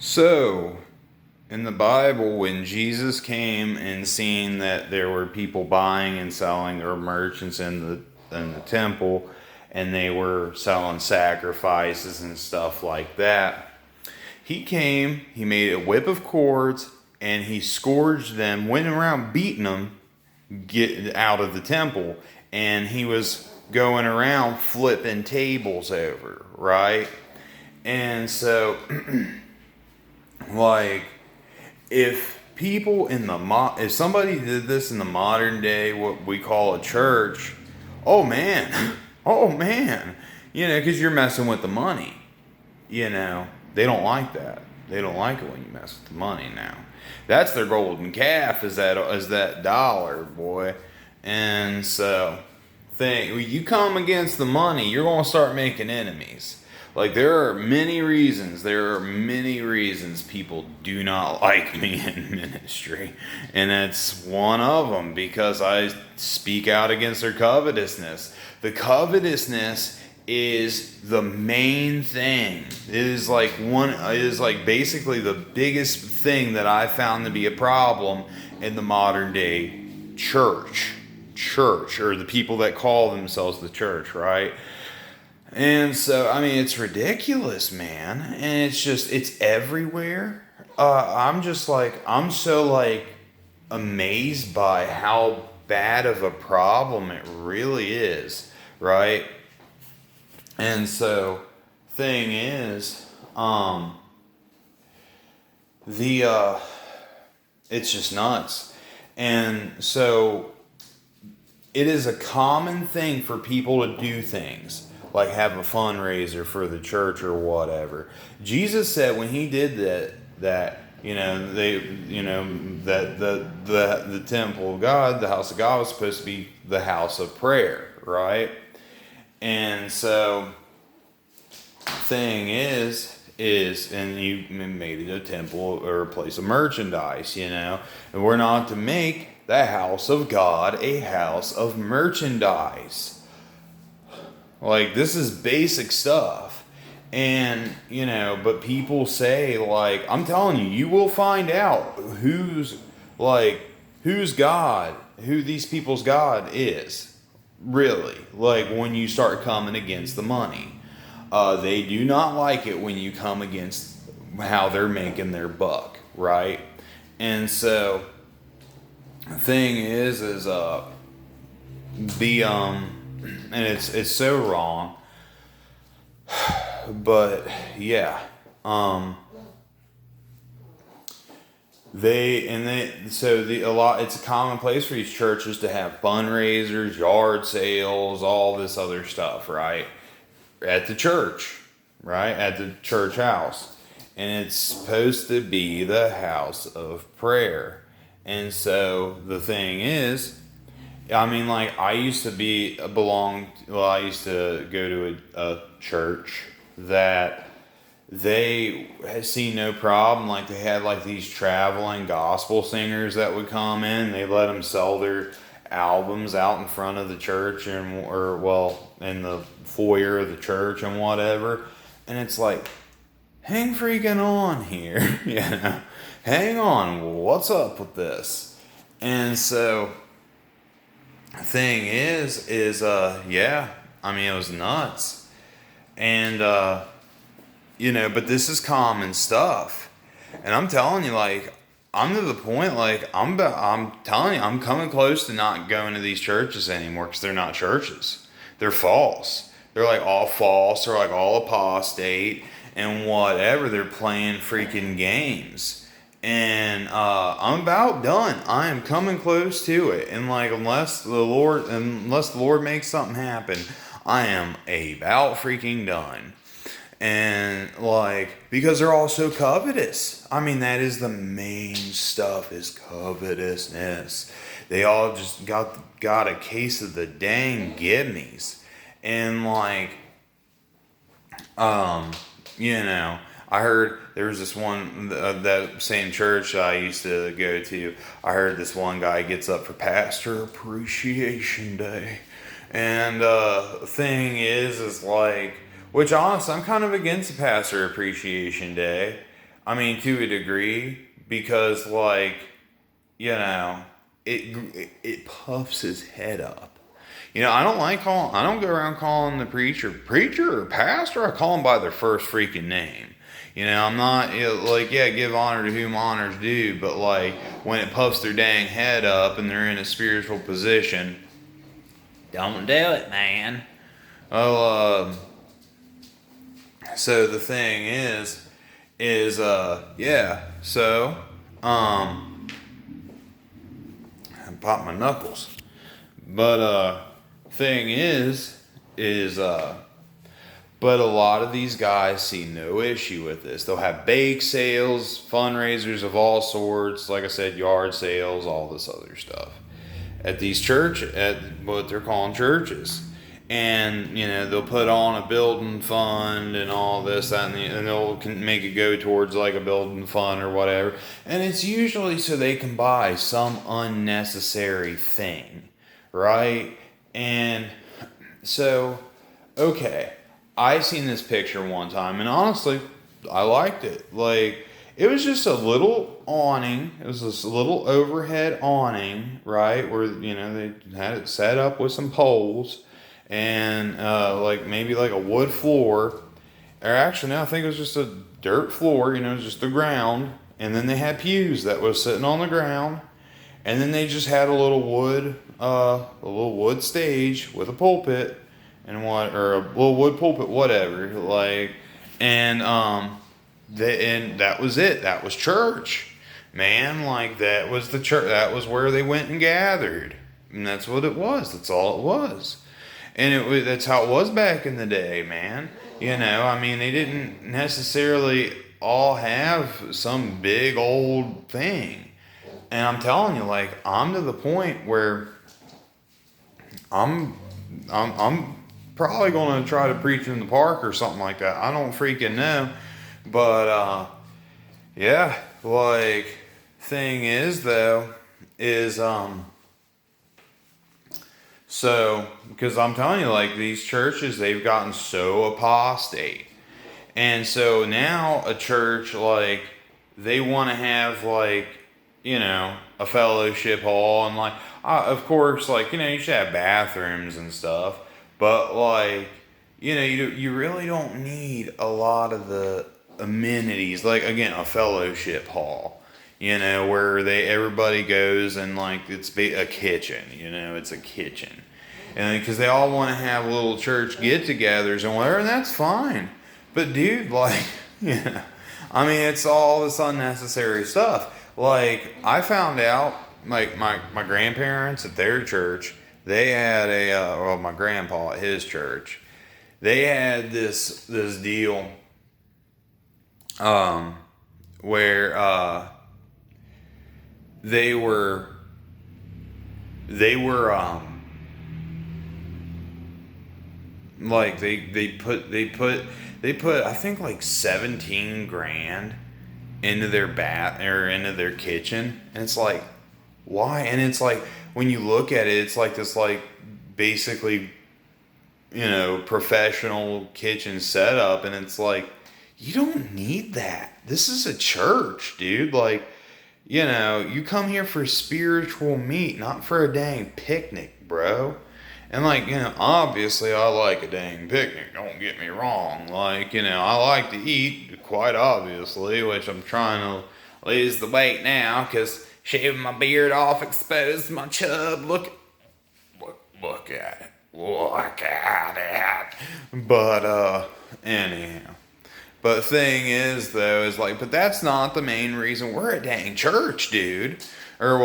So, in the Bible, when Jesus came and seen that there were people buying and selling, or merchants in the temple, and they were selling sacrifices and stuff like that, he came, he made a whip of cords, and he scourged them, went around beating them, get out of the temple, and he was going around flipping tables over, right? And so, like, if people in the if somebody did this in the modern day, what we call a church, oh man, oh man, because you're messing with the money. They don't like that. They don't like it when you mess with the money. Now, that's their golden calf. Is that dollar, boy. And so, when you come against the money, you're gonna start making enemies. Like, there are many reasons. There are many reasons people do not like me in ministry. And that's one of them, because I speak out against their covetousness. The covetousness is the main thing. It is like basically the biggest thing that I found to be a problem in the modern day church, or the people that call themselves the church, right? And so, I mean, it's ridiculous, man. And it's everywhere. I'm so, like, amazed by how bad of a problem it really is, right? And so, thing is, the, it's just nuts. And so, it is a common thing for people to do things like have a fundraiser for the church or whatever. Jesus said when he did that that the temple of God, the house of God, was supposed to be the house of prayer, right? And so, thing is and you made it a temple or a place of merchandise, and we're not to make the house of God a house of merchandise. Like, this is basic stuff. And, but people say, like, I'm telling you, you will find out who's God, who these people's God is, really. Like, when you start coming against the money. They do not like it when you come against how they're making their buck, right? And so, the thing is the and it's so wrong, but yeah, a lot. It's a commonplace for these churches to have fundraisers, yard sales, all this other stuff, right? At the church, right? At the church house. And it's supposed to be the house of prayer. And so the thing is, I mean, like, I used to I used to go to a church that they had seen no problem. Like, they had, like, these traveling gospel singers that would come in. They let them sell their albums out in front of the church, in the foyer of the church and whatever. And it's like, hang freaking on here, hang on, what's up with this? And so, the thing yeah, I mean, it was nuts. And, but this is common stuff. And I'm telling you, like, I'm to the point, like, I'm telling you, I'm coming close to not going to these churches anymore, because they're not churches. They're false. They're, like, all false, or, like, all apostate, and whatever. They're playing freaking games. And I'm about done. I am coming close to it. And, like, unless the Lord makes something happen, I am about freaking done. And, like, because they're all so covetous. I mean, that is the main stuff, is covetousness. They all just got a case of the dang gimmies. And, like, I heard there was this one, that same church I used to go to. I heard this one guy gets up for Pastor Appreciation Day. And the thing is like, which honestly, I'm kind of against Pastor Appreciation Day. I mean, to a degree, because like, it puffs his head up. I I don't go around calling the preacher or pastor. I call them by their first freaking name. I'm not yeah, give honor to whom honor's due, but like when it puffs their dang head up and they're in a spiritual position, don't do it, man. Oh, so the thing yeah, so, I pop my knuckles. But, thing but a lot of these guys see no issue with this. They'll have bake sales, fundraisers of all sorts, like I said, yard sales, all this other stuff at at what they're calling churches. And, they'll put on a building fund and all this, that, and they'll make it go towards like a building fund or whatever. And it's usually so they can buy some unnecessary thing, right? And so, okay, I seen this picture one time, and honestly, I liked it. Like, it was just a little awning. It was this little overhead awning, right? Where, they had it set up with some poles and, like, maybe like a wood floor. Or actually, no, I think it was just a dirt floor, just the ground. And then they had pews that was sitting on the ground. And then they just had a little wood stage with a pulpit or a little wood pulpit, whatever. Like, and that was it. That was church, man. Like, that was the church. That was where they went and gathered, and that's what it was. That's all it was, and that's how it was back in the day, man. I mean, they didn't necessarily all have some big old thing. And I'm telling you, like, I'm to the point where I'm probably going to try to preach in the park or something like that. I don't freaking know. But, yeah, like, thing is, though, so, because I'm telling you, like, these churches, they've gotten so apostate. And so now a church, like, they want to have, like, a fellowship hall, and like, of course, like, you should have bathrooms and stuff, but like, you really don't need a lot of the amenities, like, again, a fellowship hall, where everybody goes, and like, it's a kitchen, it's a kitchen, and because they all want to have little church get-togethers and whatever, and that's fine, but dude, like, I mean, it's all this unnecessary stuff. Like, I found out, like, my grandparents at their church, they had my grandpa at his church, they had this deal, where, they were, like, they put, I think, like 17 grand into their into their kitchen, and it's like, why? And it's like, when you look at it, it's like this, like, basically, professional kitchen setup, and it's like, you don't need that. This is a church, dude. Like, you come here for spiritual meat, not for a dang picnic, bro. And like, obviously I like a dang picnic, don't get me wrong. Like, I like to eat, quite obviously, which I'm trying to lose the weight now, because shaving my beard off exposed my chub. Look at it. Look at it. But, anyhow. But the thing is, though, is like, but that's not the main reason we're a dang church, dude. Or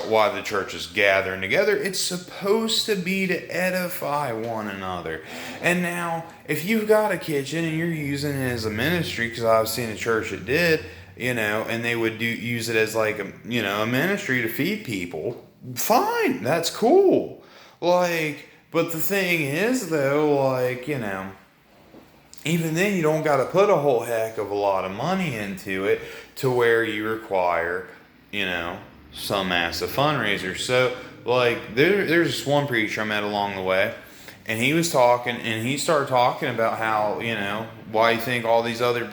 why the church is gathering together. It's supposed to be to edify one another. And now, if you've got a kitchen and you're using it as a ministry, because I've seen a church that did, and they would use it as like a ministry to feed people, fine, that's cool. Like, but the thing is, though, like, even then you don't got to put a whole heck of a lot of money into it to where you require, some massive fundraiser. So, like, there's this one preacher I met along the way, and he was talking, and he started talking about how, why you think all these other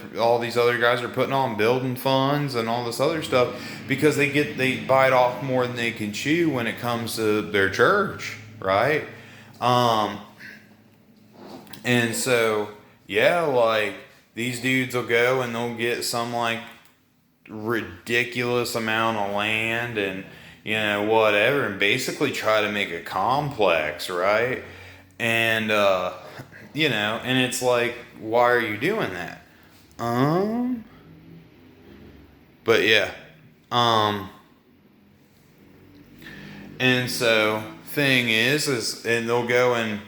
guys are putting on building funds and all this other stuff? Because they bite off more than they can chew when it comes to their church, right? And so, yeah, like, these dudes will go and they'll get some, like, ridiculous amount of land and, whatever, and basically try to make a complex, right? And, and it's like, why are you doing that? But yeah. And so, thing is, and they'll go and,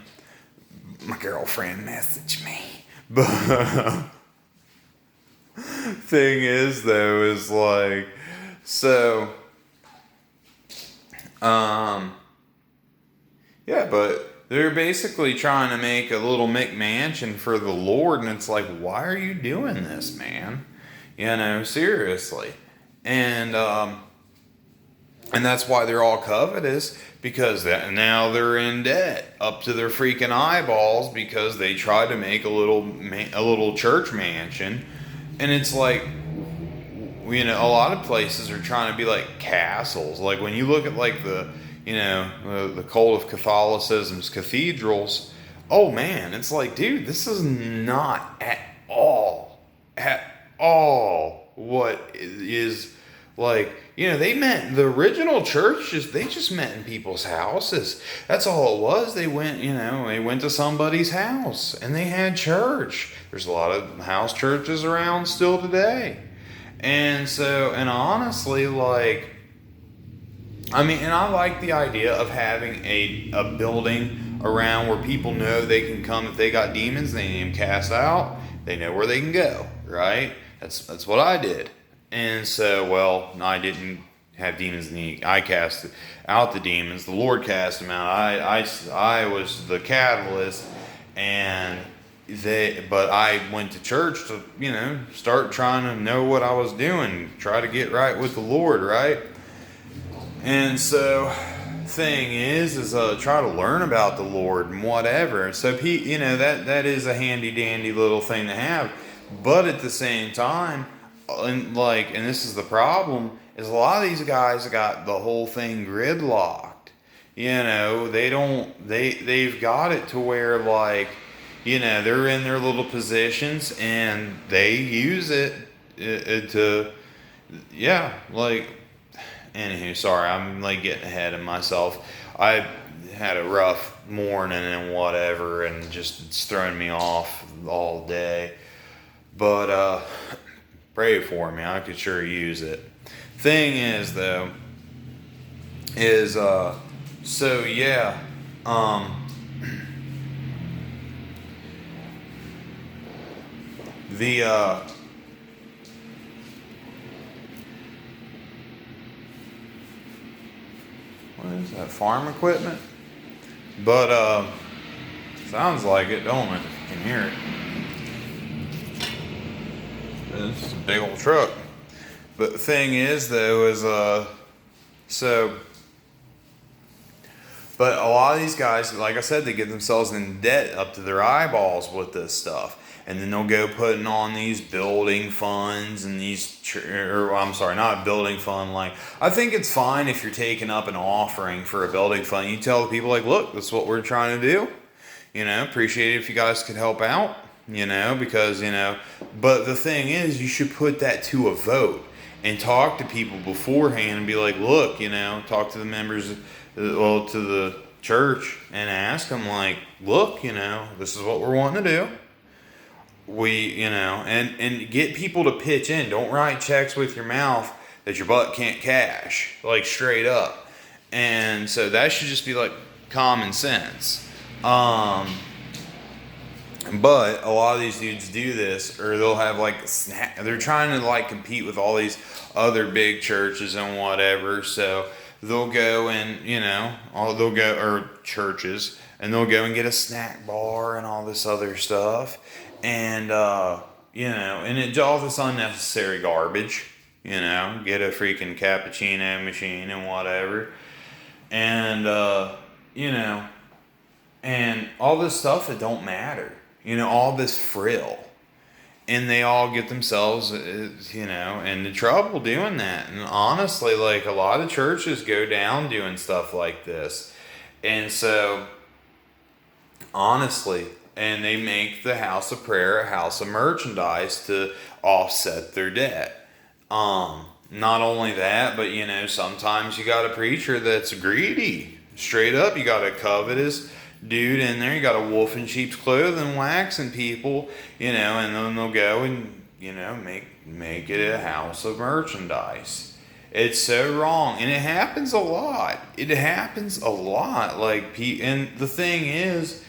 my girlfriend messaged me. But thing is, though, is like, so, yeah, but they're basically trying to make a little McMansion for the Lord, and it's like, why are you doing this, man? Seriously. And that's why they're all covetous, because now they're in debt up to their freaking eyeballs because they tried to make a little church mansion. And it's like, a lot of places are trying to be like castles. Like when you look at like the cult of Catholicism's cathedrals, oh man, it's like, dude, this is not at all what is like, the original church they just met in people's houses. That's all it was. They went to somebody's house and they had church. There's a lot of house churches around still today. And so, and honestly, like, and I like the idea of having a building around where people know they can come if they got demons, they need them cast out, they know where they can go, right? That's what I did. And so, well, I didn't have demons I cast out the demons. The Lord cast them out. I was the catalyst, but I went to church to, start trying to know what I was doing, try to get right with the Lord, right? And so, thing is try to learn about the Lord and whatever. So, that is a handy dandy little thing to have, but at the same time, and this is the problem, is a lot of these guys got the whole thing gridlocked. They've got it to where, like, they're in their little positions and they use it to, yeah, like, anywho, sorry, I'm like getting ahead of myself. I had a rough morning and whatever, and just it's throwing me off all day. But, pray for me. I could sure use it. Thing is, though, is, so yeah, what is that, farm equipment? But, sounds like it, don't it, if you can hear it. It's a big old truck. But the thing is, though, is, but a lot of these guys, like I said, they get themselves in debt up to their eyeballs with this stuff. And then they'll go putting on these building funds and not a building fund. Like, I think it's fine if you're taking up an offering for a building fund. You tell the people, like, look, this is what we're trying to do. Appreciate it if you guys could help out. Because, but the thing is, you should put that to a vote and talk to people beforehand and be like, look, talk to the members, to the church and ask them, like, look, this is what we're wanting to do. And get people to pitch in. Don't write checks with your mouth that your butt can't cash, like, straight up. And so that should just be like common sense. But a lot of these dudes do this, or they'll have like they're trying to like compete with all these other big churches and whatever. So they'll go and churches, and they'll go and get a snack bar and all this other stuff, and and it's all this unnecessary garbage. Get a freaking cappuccino machine and whatever, and and all this stuff that don't matter. All this frill. and they all get themselves, into trouble doing that. And honestly, like, a lot of churches go down doing stuff like this. And so, honestly, and they make the house of prayer a house of merchandise to offset their debt. Not only that, but sometimes you got a preacher that's greedy. Straight up, you got a covetous dude in there. You got a wolf in sheep's clothing waxing people, and then they'll go and make it a house of merchandise. It's so wrong, and it happens a lot. It happens a lot. Like, and the thing is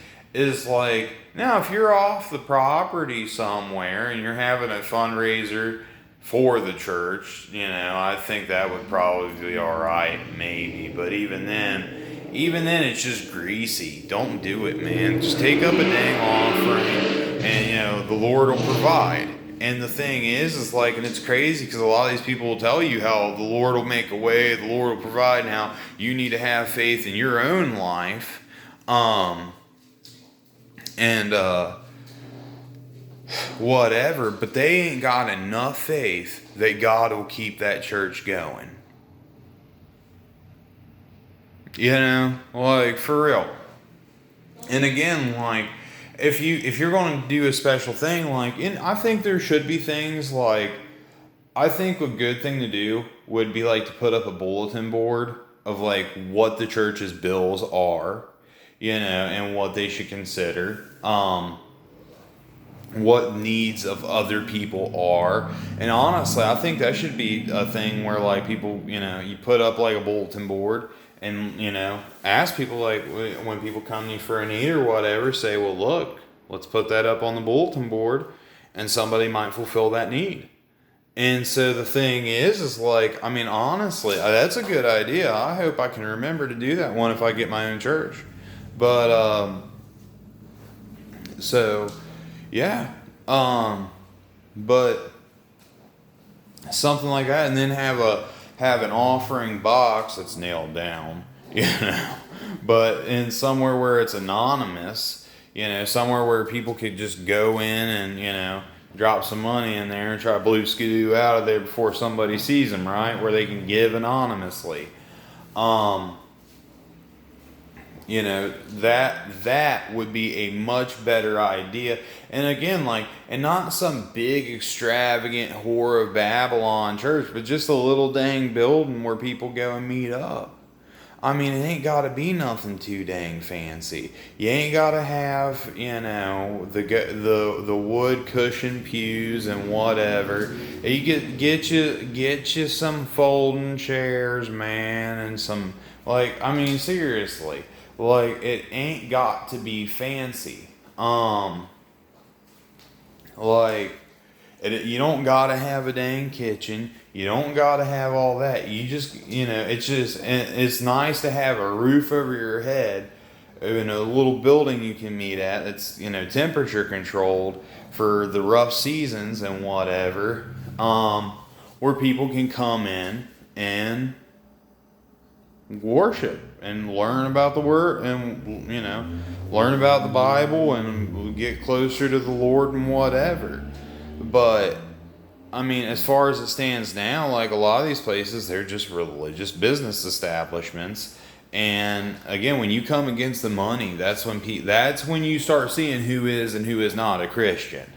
like, now if you're off the property somewhere and you're having a fundraiser for the church, I think that would probably be all right, maybe. But even then it's just greasy. Don't do it, man. Just take up a dang offering, and the Lord will provide. And the thing is like, and it's crazy because a lot of these people will tell you how the Lord will make a way, the Lord will provide. Now you need to have faith in your own life, and whatever. But they ain't got enough faith that God will keep that church going. Like, for real. And again, like, if you're going to do a special thing, like, I think there should be things like, I think a good thing to do would be like to put up a bulletin board of like what the church's bills are, and what they should consider, what needs of other people are. And honestly, I think that should be a thing where like people, you put up like a bulletin board. And, ask people, like, when people come to you for a need or whatever, say, well, look, let's put that up on the bulletin board, and somebody might fulfill that need. And so the thing is like, I mean, honestly, that's a good idea. I hope I can remember to do that one if I get my own church. But, so, yeah. But something like that, and then have an offering box that's nailed down, but in somewhere where it's anonymous, somewhere where people could just go in and, drop some money in there and try to blue skidoo out of there before somebody sees them, right? Where they can give anonymously. That would be a much better idea. And again, like, and not some big extravagant whore of Babylon church, but just a little dang building where people go and meet up. I mean, it ain't got to be nothing too dang fancy. You ain't got to have, the wood cushion pews and whatever. You get you some folding chairs, man, and some, like, I mean, seriously. Like, it ain't got to be fancy. You don't gotta have a dang kitchen. You don't gotta have all that. You just, it's nice to have a roof over your head in a little building you can meet at that's, temperature controlled for the rough seasons and whatever, where people can come in and worship and learn about the word and learn about the Bible and get closer to the Lord and whatever. But I mean, as far as it stands now, like, a lot of these places, they're just religious business establishments. And again, when you come against the money, that's when you start seeing who is and who is not a Christian.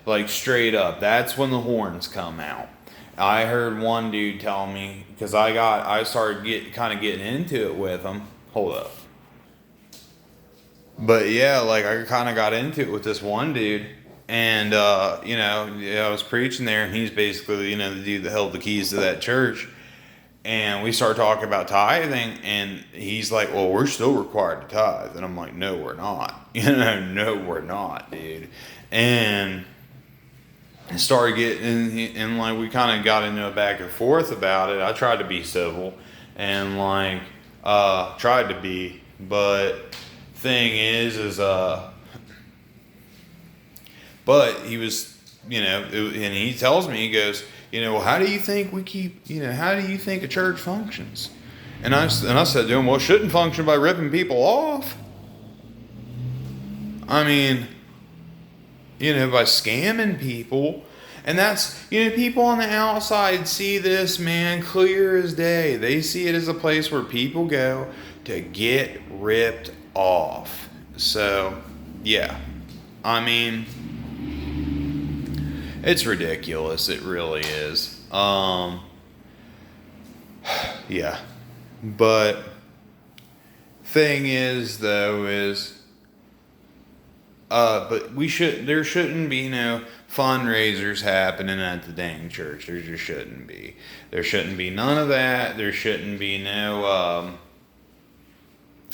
Like, straight up, that's when the horns come out. I heard one dude tell me, because I started getting into it with him. Hold up. But yeah, like, I kind of got into it with this one dude, and I was preaching there, and he's basically the dude that held the keys to that church. And we started talking about tithing, and he's like, well, we're still required to tithe. And I'm like, no, we're not. No, we're not, dude. And started getting, and like, we kind of got into a back and forth about it. I tried to be civil, and like, tried to be, but thing is, but he was, and he tells me, he goes, well, how do you think how do you think a church functions? And I said to him, well, it shouldn't function by ripping people off. I mean, by scamming people. And that's, people on the outside see this, man, clear as day. They see it as a place where people go to get ripped off. So, yeah. I mean, it's ridiculous. It really is. Yeah. But thing is, though, but there shouldn't be no fundraisers happening at the dang church. There just shouldn't be. There shouldn't be none of that. There shouldn't be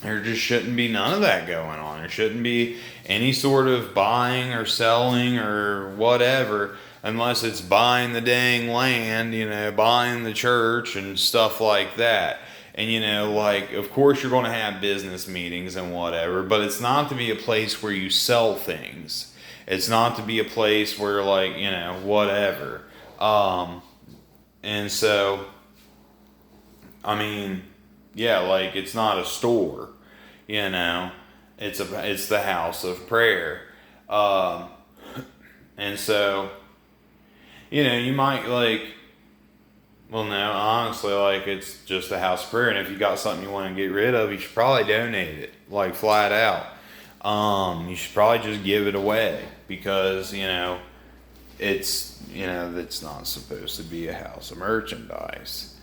there just shouldn't be none of that going on. There shouldn't be any sort of buying or selling or whatever, unless it's buying the dang land, buying the church and stuff like that. And, of course you're going to have business meetings and whatever, but it's not to be a place where you sell things. It's not to be a place where, whatever. And so, I mean, yeah, it's not a store, it's the house of prayer. And so, you might well, no, honestly, it's just a house of prayer. And if you got something you want to get rid of, you should probably donate it, flat out. You should probably just give it away because, it's not supposed to be a house of merchandise.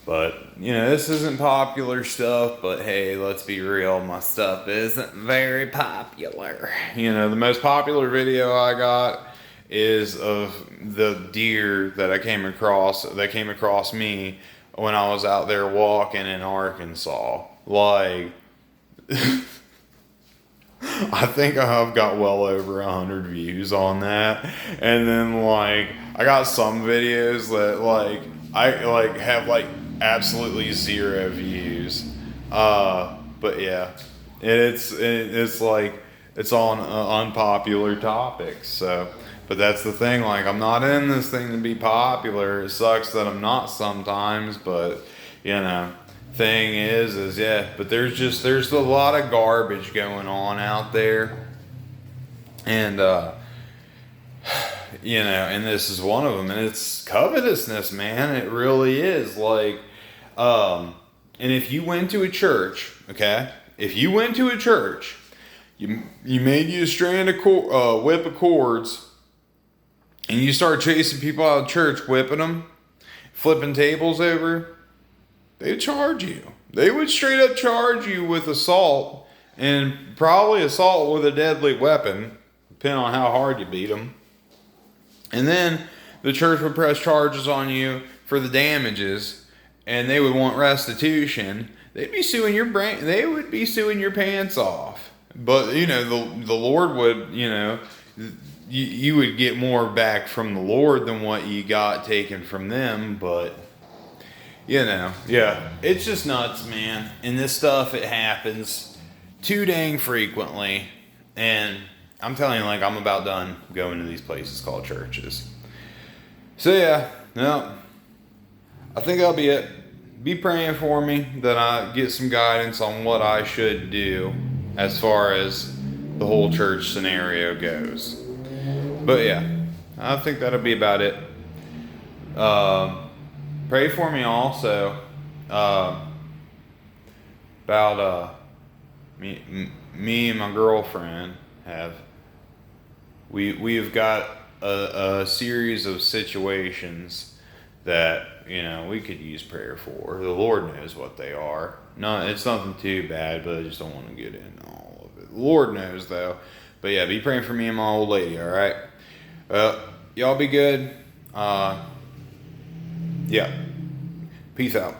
But, this isn't popular stuff, but hey, let's be real, my stuff isn't very popular. The most popular video I got is of the deer that came across me when I was out there walking in Arkansas. I think I've got well over 100 views on that. And then I got some videos that I have absolutely 0 views. But yeah, it's on unpopular topics. So, but that's the thing, I'm not in this thing to be popular. It sucks that I'm not sometimes, but thing is yeah, but there's a lot of garbage going on out there. And and this is one of them, and it's covetousness, man. It really is. And if you went to a church, okay? If you went to a church, you made you a strand of whip of cords, and you start chasing people out of church, whipping them, flipping tables over, they'd charge you. They would straight up charge you with assault, and probably assault with a deadly weapon, depending on how hard you beat them. And then the church would press charges on you for the damages, and they would want restitution. They'd be suing your brain. They would be suing your pants off. But the Lord would, you would get more back from the Lord than what you got taken from them. But yeah, it's just nuts, man. And this stuff, it happens too dang frequently. And I'm telling you, I'm about done going to these places called churches. So yeah, no, I think that'll be it. Be praying for me that I get some guidance on what I should do as far as the whole church scenario goes. But yeah, I think that'll be about it. Pray for me also about me and my girlfriend we've got a series of situations that we could use prayer for. The Lord knows what they are. No, it's nothing too bad, but I just don't want to get into all of it. The Lord knows though. But yeah, be praying for me and my old lady. All right. Y'all be good. Yeah. Peace out.